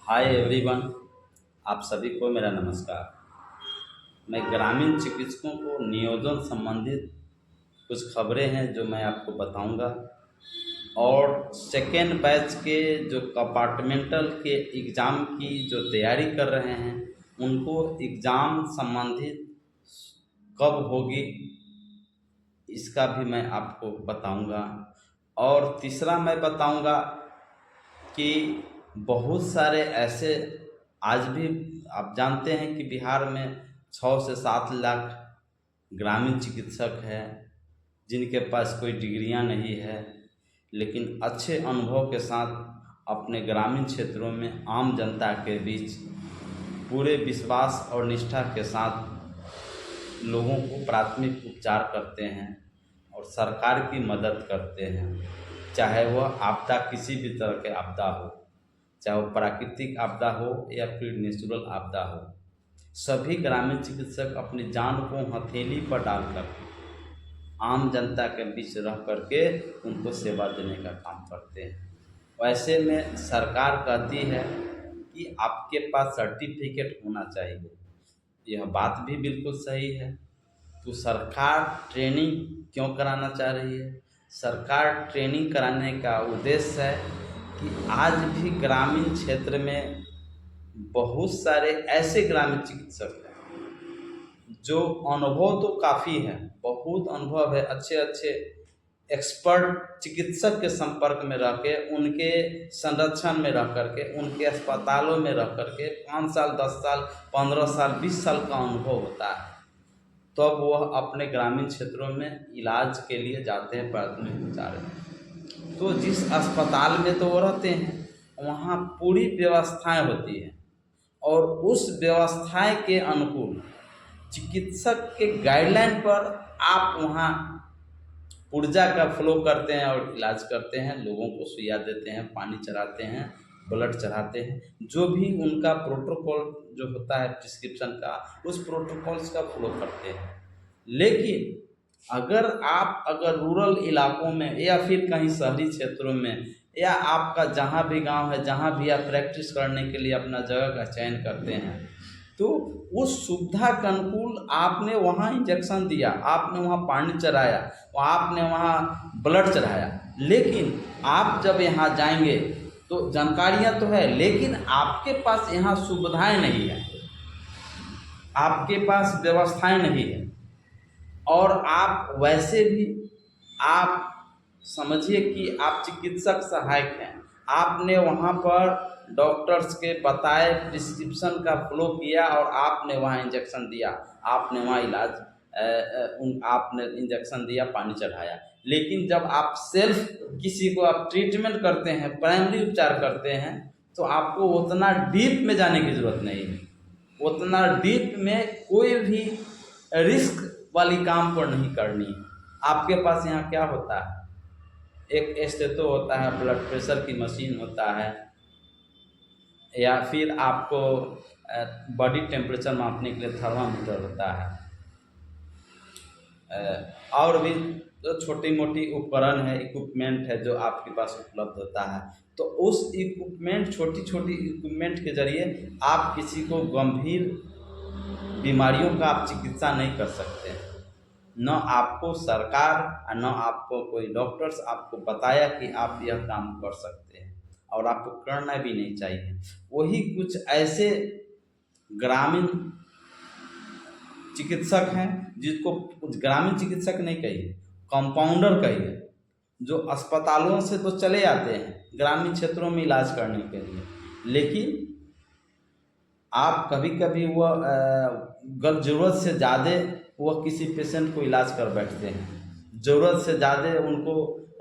Hi everyone. आप सभी को मेरा नमस्कार। मैं ग्रामीण चिकित्सकों को नियोजन संबंधित कुछ खबरें हैं जो मैं आपको बताऊंगा, और सेकेंड बैच के जो कंपार्टमेंटल के एग्ज़ाम की जो तैयारी कर रहे हैं उनको एग्ज़ाम संबंधित कब होगी इसका भी मैं आपको बताऊंगा। और तीसरा मैं बताऊंगा कि बहुत सारे ऐसे आज भी आप जानते हैं कि बिहार में 6 से 7 लाख ग्रामीण चिकित्सक हैं जिनके पास कोई डिग्रियां नहीं है, लेकिन अच्छे अनुभव के साथ अपने ग्रामीण क्षेत्रों में आम जनता के बीच पूरे विश्वास और निष्ठा के साथ लोगों को प्राथमिक उपचार करते हैं और सरकार की मदद करते हैं। चाहे वह आपदा किसी भी तरह के आपदा हो, चाहे वो प्राकृतिक आपदा हो या फिर नेचुरल आपदा हो, सभी ग्रामीण चिकित्सक अपनी जान को हथेली पर डालकर आम जनता के बीच रह करके उनको सेवा देने का काम करते हैं। वैसे में सरकार कहती है कि आपके पास सर्टिफिकेट होना चाहिए, यह बात भी बिल्कुल सही है। तो सरकार ट्रेनिंग क्यों कराना चाह रही है? सरकार ट्रेनिंग कराने का उद्देश्य है कि आज भी ग्रामीण क्षेत्र में बहुत सारे ऐसे ग्रामीण चिकित्सक हैं जो अनुभव तो काफ़ी है, बहुत अनुभव है, अच्छे अच्छे एक्सपर्ट चिकित्सक के संपर्क में रह के, उनके संरक्षण में रह करके, उनके अस्पतालों में रह करके 5 साल 10 साल 15 साल 20 साल का अनुभव होता है, तब तो वह अपने ग्रामीण क्षेत्रों में इलाज के लिए जाते हैं प्राथमिक उपचार में। तो जिस अस्पताल में तो वो रहते हैं वहाँ पूरी व्यवस्थाएं होती हैं और उस व्यवस्थाएं के अनुकूल चिकित्सक के गाइडलाइन पर आप वहाँ ऊर्जा का फ्लो करते हैं और इलाज करते हैं, लोगों को सुइया देते हैं, पानी चढ़ाते हैं, ब्लड चढ़ाते हैं, जो भी उनका प्रोटोकॉल जो होता है प्रिस्क्रिप्शन का, उस प्रोटोकॉल्स का फॉलो करते हैं। लेकिन अगर रूरल इलाकों में या फिर कहीं शहरी क्षेत्रों में या आपका जहाँ भी गांव है, जहाँ भी आप प्रैक्टिस करने के लिए अपना जगह का चयन करते हैं, तो उस सुविधा के अनुकूल आपने वहाँ इंजेक्शन दिया, आपने वहाँ पानी चढ़ाया, आपने वहाँ ब्लड चढ़ाया, लेकिन आप जब यहाँ जाएंगे तो जानकारियाँ तो है लेकिन आपके पास यहाँ सुविधाएं नहीं है, आपके पास व्यवस्थाएं नहीं है, और आप वैसे भी आप समझिए कि आप चिकित्सक सहायक हैं, आपने वहाँ पर डॉक्टर्स के बताए प्रिस्क्रिप्शन का फॉलो किया और आपने वहाँ इंजेक्शन दिया, आपने वहाँ इलाज आपने इंजेक्शन दिया, पानी चढ़ाया। लेकिन जब आप सेल्फ किसी को आप ट्रीटमेंट करते हैं, प्राइमरी उपचार करते हैं, तो आपको उतना डीप में जाने की ज़रूरत नहीं है, उतना डीप में कोई भी रिस्क वाली काम पर नहीं करनी है। आपके पास यहाँ क्या होता है, एक स्टेथो होता है, ब्लड प्रेशर की मशीन होता है, या फिर आपको बॉडी टेम्परेचर मापने के लिए थर्मामीटर होता है, और भी जो छोटी मोटी उपकरण है, इक्विपमेंट है जो आपके पास उपलब्ध होता है। तो उस इक्विपमेंट, छोटी छोटी इक्विपमेंट के जरिए आप किसी को गंभीर बीमारियों का आप चिकित्सा नहीं कर सकते हैं। न आपको सरकार और न आपको कोई डॉक्टर्स आपको बताया कि आप यह काम कर सकते हैं, और आपको करना भी नहीं चाहिए। वही कुछ ऐसे ग्रामीण चिकित्सक हैं जिसको ग्रामीण चिकित्सक नहीं कहिए, कंपाउंडर कहिए, जो अस्पतालों से तो चले आते हैं ग्रामीण क्षेत्रों में इलाज करने के लिए, लेकिन आप कभी कभी वह ज़रूरत से ज़्यादा वह किसी पेशेंट को इलाज कर बैठते हैं, ज़रूरत से ज़्यादा उनको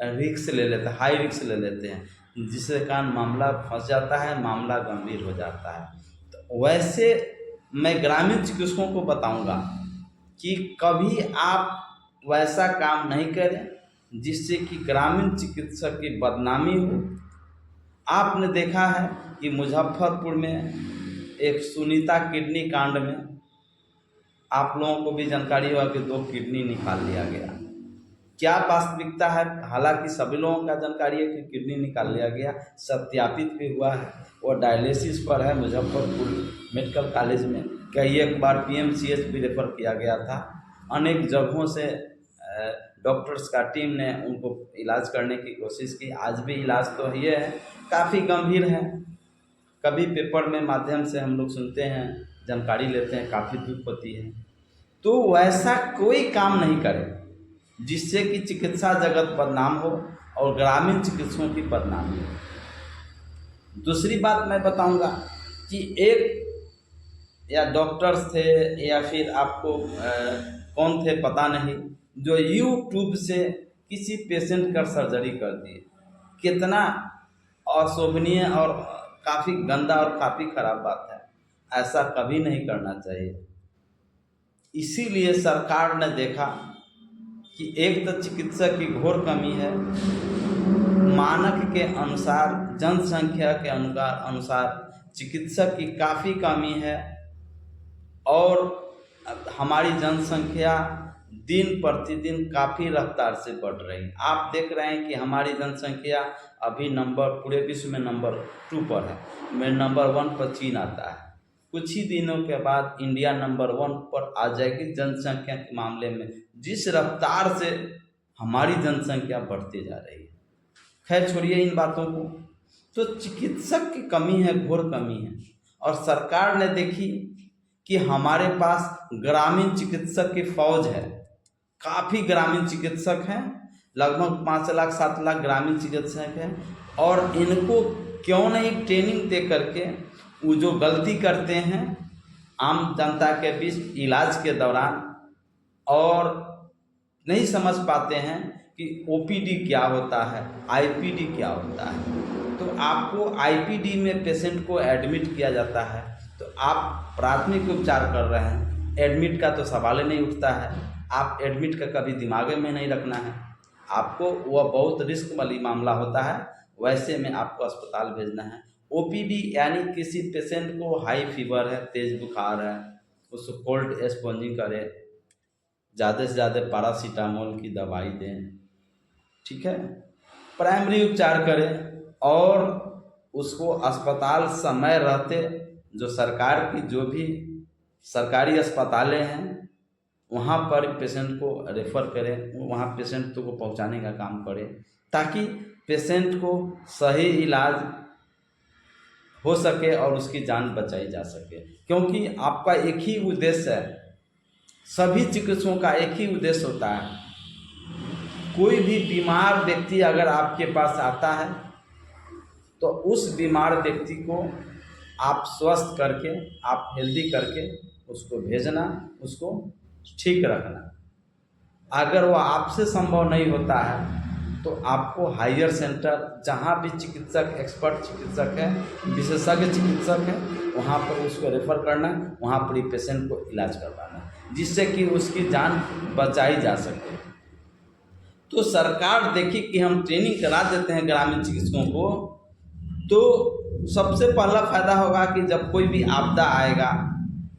रिक्स ले लेते हैं, हाई रिक्स ले लेते हैं, जिसके कारण मामला फंस जाता है, मामला गंभीर हो जाता है। तो वैसे मैं ग्रामीण चिकित्सकों को बताऊंगा कि कभी आप वैसा काम नहीं करें जिससे कि ग्रामीण चिकित्सक की बदनामी हो। आपने देखा है कि मुजफ्फरपुर में एक सुनीता किडनी कांड में आप लोगों को भी जानकारी होगा कि 2 किडनी निकाल लिया गया। क्या वास्तविकता है। हालांकि सभी लोगों का जानकारी है कि किडनी निकाल लिया गया, सत्यापित भी हुआ है, वो डायलिसिस पर है मुजफ्फरपुर मेडिकल कॉलेज में। कई एक बार पीएमसीएच भी रेफर किया गया था। अनेक जगहों से डॉक्टर्स का टीम ने उनको इलाज करने की कोशिश की। आज भी इलाज तो ये है, काफ़ी गंभीर है। कभी पेपर में माध्यम से हम लोग सुनते हैं, जानकारी लेते हैं, काफ़ी दुख होती है। तो वैसा कोई काम नहीं करे जिससे कि चिकित्सा जगत बदनाम हो और ग्रामीण चिकित्सकों की बदनामी हो। दूसरी बात मैं बताऊंगा कि एक या डॉक्टर्स थे या फिर आपको कौन थे पता नहीं, जो यूट्यूब से किसी पेशेंट का सर्जरी कर दिए। कितना अशोभनीय और काफ़ी गंदा और काफ़ी खराब बात है, ऐसा कभी नहीं करना चाहिए। इसीलिए सरकार ने देखा कि एक तो चिकित्सक की घोर कमी है, मानक के अनुसार, जनसंख्या के अनुसार चिकित्सक की काफ़ी कमी है और हमारी जनसंख्या दिन प्रतिदिन काफ़ी रफ्तार से बढ़ रही है। आप देख रहे हैं कि हमारी जनसंख्या अभी पूरे विश्व में नंबर 2 पर है, में नंबर 1 पर चीन आता है। कुछ ही दिनों के बाद इंडिया नंबर 1 पर आ जाएगी जनसंख्या के मामले में, जिस रफ्तार से हमारी जनसंख्या बढ़ती जा रही है। खैर छोड़िए इन बातों को। तो चिकित्सक की कमी है, घोर कमी है। और सरकार ने देखी कि हमारे पास ग्रामीण चिकित्सक की फौज है, काफ़ी ग्रामीण चिकित्सक हैं, लगभग 5 लाख 7 लाख ग्रामीण चिकित्सक हैं। और इनको क्यों नहीं ट्रेनिंग दे करके वो जो गलती करते हैं आम जनता के बीच इलाज के दौरान और नहीं समझ पाते हैं कि ओपीडी क्या होता है, आईपीडी क्या होता है। तो आपको आईपीडी में पेशेंट को एडमिट किया जाता है, तो आप प्राथमिक उपचार कर रहे हैं, एडमिट का तो सवाल ही नहीं उठता है। आप एडमिट का कभी दिमाग में नहीं रखना है, आपको वह बहुत रिस्क वाली मामला होता है, वैसे में आपको अस्पताल भेजना है। ओपीडी यानी किसी पेशेंट को हाई फीवर है, तेज बुखार है, उसको कोल्ड स्पॉन्जिंग करे, ज़्यादा से ज़्यादा पैरासीटामोल की दवाई दें, ठीक है, प्राइमरी उपचार करें और उसको अस्पताल समय रहते जो सरकार की जो भी सरकारी अस्पतालें हैं वहाँ पर पेशेंट को रेफ़र करें, वहाँ पेशेंट को पहुँचाने का काम करें, ताकि पेशेंट को सही इलाज हो सके और उसकी जान बचाई जा सके। क्योंकि आपका एक ही उद्देश्य है, सभी चिकित्सकों का एक ही उद्देश्य होता है। कोई भी बीमार व्यक्ति अगर आपके पास आता है तो उस बीमार व्यक्ति को आप स्वस्थ करके, आप हेल्दी करके उसको भेजना, उसको ठीक रखना। अगर वह आपसे संभव नहीं होता है तो आपको हायर सेंटर, जहाँ भी चिकित्सक, एक्सपर्ट चिकित्सक है, विशेषज्ञ चिकित्सक है, वहाँ पर उसको रेफ़र करना, वहाँ पर ही पेशेंट को इलाज करवाना, जिससे कि उसकी जान बचाई जा सके। तो सरकार देखी कि हम ट्रेनिंग करा देते हैं ग्रामीण चिकित्सकों को, तो सबसे पहला फ़ायदा होगा कि जब कोई भी आपदा आएगा,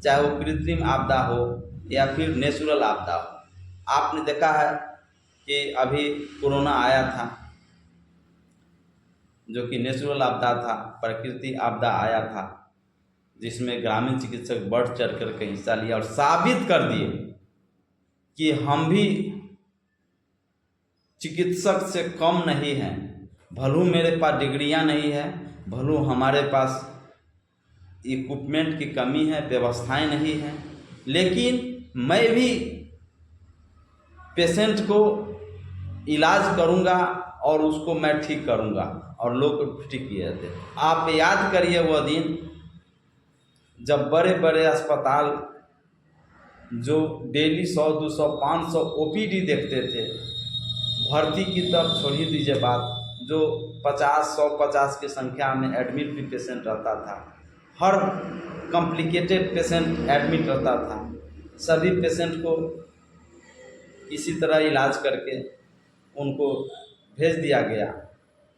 चाहे वो कृत्रिम आपदा हो या फिर नेचुरल आपदा हो। आपने देखा है कि अभी कोरोना आया था, जो कि नेचुरल आपदा था, प्राकृतिक आपदा आया था, जिसमें ग्रामीण चिकित्सक बढ़ चढ़ कर के हिस्सा लिया और साबित कर दिए कि हम भी चिकित्सक से कम नहीं हैं। भले मेरे पास डिग्रियां नहीं है, भले हमारे पास इक्विपमेंट की कमी है, व्यवस्थाएं नहीं हैं, लेकिन मैं भी पेशेंट को इलाज करूंगा और उसको मैं ठीक करूंगा और लोग ठीक किए जाते। आप याद करिए वह दिन जब बड़े बड़े अस्पताल जो डेली 100, 200, 500 ओपीडी देखते थे, भर्ती की तरफ छोड़ ही दीजिए बात, जो 50, 150 की संख्या में एडमिट भी पेशेंट रहता था, हर कॉम्प्लिकेटेड पेशेंट एडमिट रहता था। सभी पेशेंट को इसी तरह इलाज करके उनको भेज दिया गया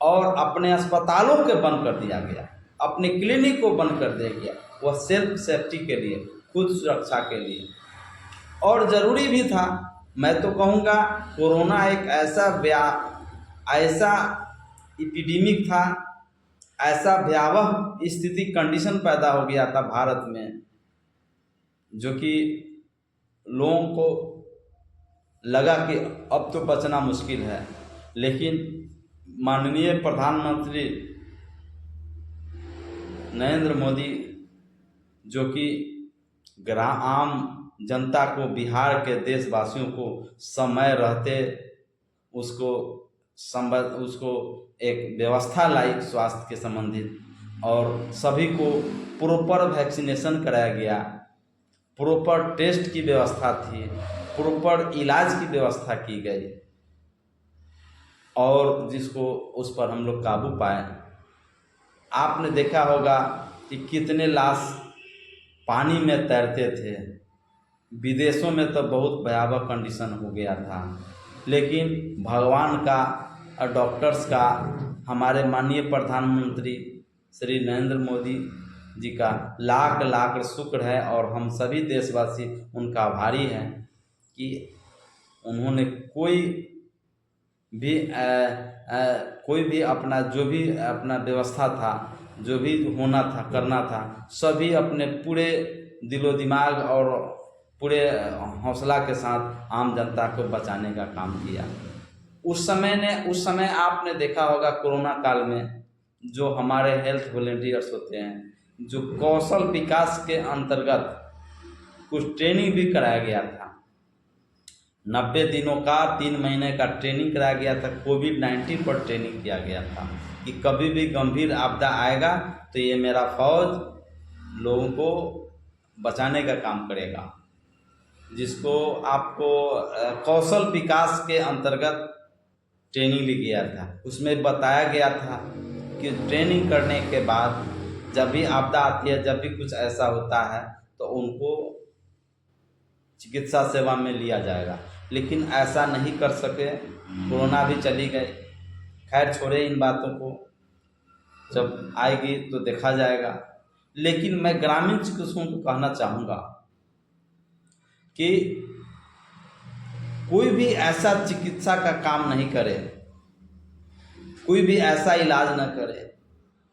और अपने अस्पतालों के बंद कर दिया गया, अपने क्लिनिक को बंद कर दिया गया, वह सेल्फ सेफ्टी के लिए, खुद सुरक्षा के लिए। और ज़रूरी भी था मैं तो कहूँगा कोरोना एक ऐसा एपिडेमिक था, ऐसा भयावह स्थिति कंडीशन पैदा हो गया था भारत में, जो कि लोगों को लगा कि अब तो बचना मुश्किल है। लेकिन माननीय प्रधानमंत्री नरेंद्र मोदी, जो कि आम जनता को, बिहार के देशवासियों को समय रहते उसको एक व्यवस्था लाई स्वास्थ्य के संबंधित, और सभी को प्रॉपर वैक्सीनेशन कराया गया, प्रॉपर टेस्ट की व्यवस्था थी, प्रॉपर इलाज की व्यवस्था की गई, और जिसको उस पर हम लोग काबू पाए। आपने देखा होगा कि कितने लाश पानी में तैरते थे। विदेशों में तो बहुत भयावह कंडीशन हो गया था, लेकिन भगवान का और डॉक्टर्स का, हमारे माननीय प्रधानमंत्री श्री नरेंद्र मोदी जी का लाख लाख शुक्र है, और हम सभी देशवासी उनका आभारी हैं कि उन्होंने कोई भी अपना जो भी अपना व्यवस्था था, जो भी होना था, करना था, सभी अपने पूरे दिलो दिमाग और पूरे हौसला के साथ आम जनता को बचाने का काम किया। उस समय आपने देखा होगा कोरोना काल में जो हमारे हेल्थ वॉलेंटियर्स होते हैं, जो कौशल विकास के अंतर्गत कुछ ट्रेनिंग भी कराया गया था। 90 दिनों का 3 महीने का ट्रेनिंग कराया गया था। कोविड-19 पर ट्रेनिंग किया गया था कि कभी भी गंभीर आपदा आएगा तो ये मेरा फौज लोगों को बचाने का काम करेगा, जिसको आपको कौशल विकास के अंतर्गत ट्रेनिंग ली गया था। उसमें बताया गया था कि ट्रेनिंग करने के बाद जब भी आपदा आती है, जब भी कुछ ऐसा होता है, तो उनको चिकित्सा सेवा में लिया जाएगा। लेकिन ऐसा नहीं कर सके, कोरोना भी चली गई। खैर छोड़े इन बातों को, जब आएगी तो देखा जाएगा। लेकिन मैं ग्रामीण चिकित्सकों को कहना चाहूँगा कि कोई भी ऐसा चिकित्सा का काम नहीं करे, कोई भी ऐसा इलाज न करे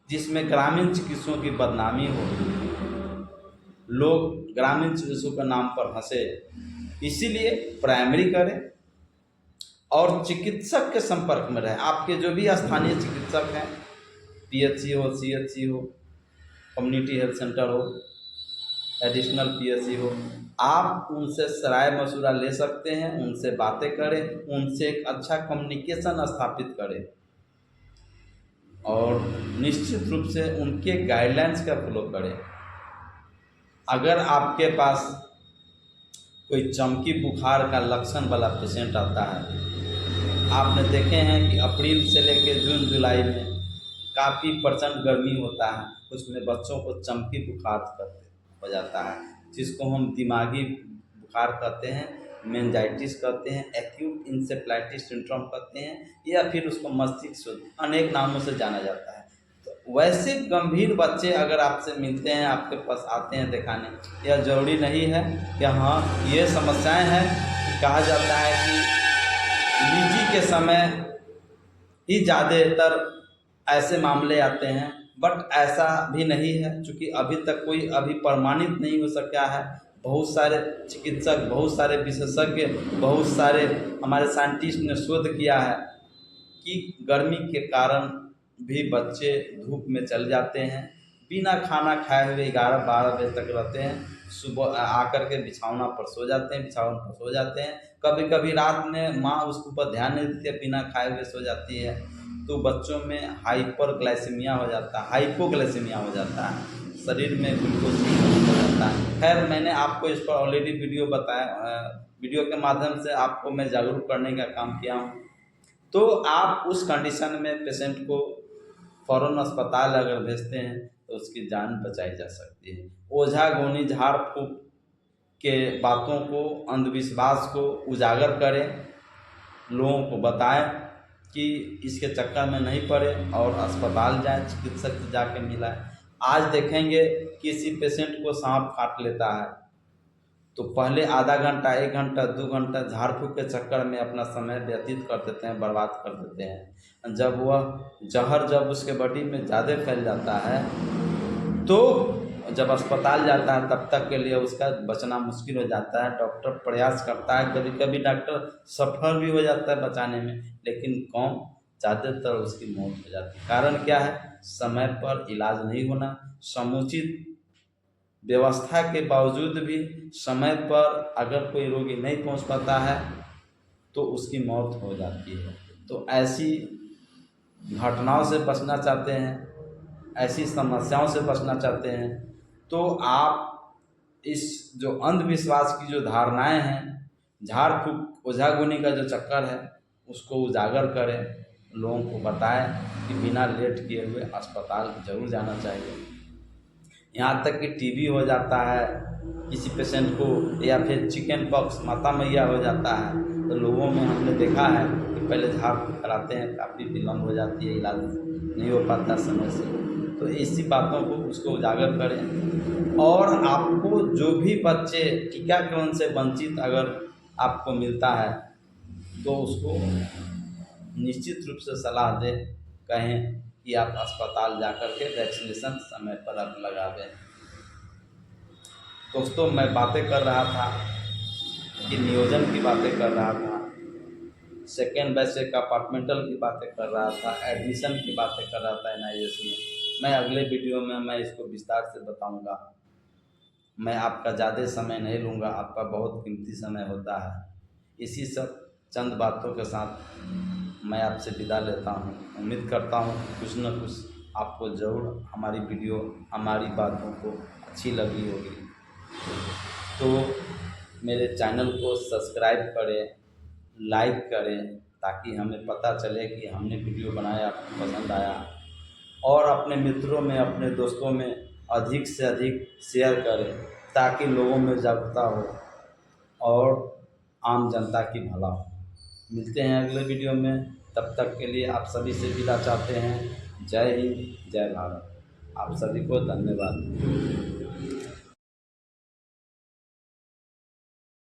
जिसमें ग्रामीण चिकित्सकों की बदनामी हो, लोग ग्रामीण चिकित्सकों के नाम पर हंसे। इसीलिए प्राइमरी करें और चिकित्सक के संपर्क में रहे। आपके जो भी स्थानीय चिकित्सक हैं, पीएचसी हो, सीएचसी हो, कम्युनिटी हेल्थ सेंटर हो, एडिशनल पीएचसी हो, आप उनसे सराय मशवरा ले सकते हैं, उनसे बातें करें, उनसे एक अच्छा कम्युनिकेशन स्थापित करें, और निश्चित रूप से उनके गाइडलाइंस का फॉलो करें। अगर आपके पास कोई चमकी बुखार का लक्षण वाला पेशेंट आता है, आपने देखे हैं कि अप्रैल से लेकर जून जुलाई में काफ़ी प्रचंड गर्मी होता है, उसमें बच्चों को चमकी बुखार हो जाता है, जिसको हम दिमागी बुखार कहते हैं, मेनिंजाइटिस कहते हैं, एक्यूट इंसेफ्लाइटिस सिंड्रोम कहते हैं, या फिर उसको मस्तिष्क, अनेक नामों से जाना जाता है। तो वैसे गंभीर बच्चे अगर आपसे मिलते हैं, आपके पास आते हैं दिखाने, यह जरूरी नहीं है कि हाँ ये समस्याएं हैं। कहा जाता है कि लीची के समय ही ज़्यादातर ऐसे मामले आते हैं, बट ऐसा भी नहीं है, क्योंकि अभी तक कोई प्रमाणित नहीं हो सका है। बहुत सारे चिकित्सक, बहुत सारे विशेषज्ञ, बहुत सारे हमारे साइंटिस्ट ने शोध किया है कि गर्मी के कारण भी बच्चे धूप में चल जाते हैं, बिना खाना खाए हुए 11-12 बजे तक रहते हैं, सुबह आकर के बिछौना पर सो जाते हैं। कभी कभी रात में माँ उसके ऊपर ध्यान नहीं देती है, बिना खाए हुए सो जाती है, तो बच्चों में हाइपरग्लाइसेमिया हो जाता है, हाइपोग्लाइसेमिया हो जाता है, शरीर में ग्लूकोज हो जाता है। खैर मैंने आपको इस पर ऑलरेडी वीडियो के माध्यम से आपको मैं जागरूक करने का काम किया हूँ। तो आप उस कंडीशन में पेशेंट को फ़ौरन अस्पताल अगर भेजते हैं तो उसकी जान बचाई जा सकती है। ओझा गोनी झाड़ फूँक के बातों को, अंधविश्वास को उजागर करें, लोगों को बताएं कि इसके चक्कर में नहीं पड़े और अस्पताल जाएं, चिकित्सक से जाके मिलाएं। आज देखेंगे किसी पेशेंट को सांप काट लेता है, तो पहले आधा घंटा, 1 घंटा, 2 घंटा झाड़ फूँक के चक्कर में अपना समय व्यतीत कर देते हैं, बर्बाद कर देते हैं। जब वह जहर जब उसके बॉडी में ज़्यादा फैल जाता है तो जब अस्पताल जाता है तब तक के लिए उसका बचना मुश्किल हो जाता है। डॉक्टर प्रयास करता है, कभी कभी डॉक्टर सफल भी हो जाता है बचाने में, लेकिन कम ज़्यादातर उसकी मौत हो जाती है। कारण क्या है? समय पर इलाज नहीं होना, समुचित व्यवस्था के बावजूद भी समय पर अगर कोई रोगी नहीं पहुंच पाता है तो उसकी मौत हो जाती है। तो ऐसी घटनाओं से बचना चाहते हैं, ऐसी समस्याओं से बचना चाहते हैं, तो आप इस जो अंधविश्वास की जो धारणाएं हैं, झाड़ फूँक ओझागुनी का जो चक्कर है, उसको उजागर करें, लोगों को बताएं कि बिना लेट किए हुए अस्पताल ज़रूर जाना चाहिए। यहाँ तक कि टीबी हो जाता है किसी पेशेंट को, या फिर चिकन पॉक्स, माता मैया हो जाता है, तो लोगों में हमने देखा है कि पहले झाड़ फूँक कराते हैं, काफ़ी विलम्ब हो जाती है, इलाज नहीं हो पाता समय से। तो ऐसी बातों को उसको उजागर करें। और आपको जो भी बच्चे टीकाकरण से वंचित अगर आपको मिलता है तो उसको निश्चित रूप से सलाह दें, कहें कि आप अस्पताल जाकर के वैक्सीनेशन समय पर आप लगा दें। दोस्तों, मैं बातें कर रहा था कि नियोजन की बातें कर रहा था, सेकेंड बैच का अपार्टमेंटल की बातें कर रहा था, एडमिशन की बातें कर रहा था एनआईएस में। मैं अगले वीडियो में मैं इसको विस्तार से बताऊंगा। मैं आपका ज़्यादा समय नहीं लूँगा, आपका बहुत कीमती समय होता है। इसी सब चंद बातों के साथ मैं आपसे विदा लेता हूँ। उम्मीद करता हूँ कि कुछ न कुछ आपको ज़रूर हमारी वीडियो, हमारी बातों को अच्छी लगी होगी। तो मेरे चैनल को सब्सक्राइब करें, लाइक करें, ताकि हमें पता चले कि हमने वीडियो बनाया, आपको पसंद आया। और अपने मित्रों में, अपने दोस्तों में अधिक से अधिक शेयर करें, ताकि लोगों में जागरूकता हो और आम जनता की भला हो। मिलते हैं अगले वीडियो में, तब तक के लिए आप सभी से विदा चाहते हैं। जय हिंद, जय भारत। आप सभी को धन्यवाद।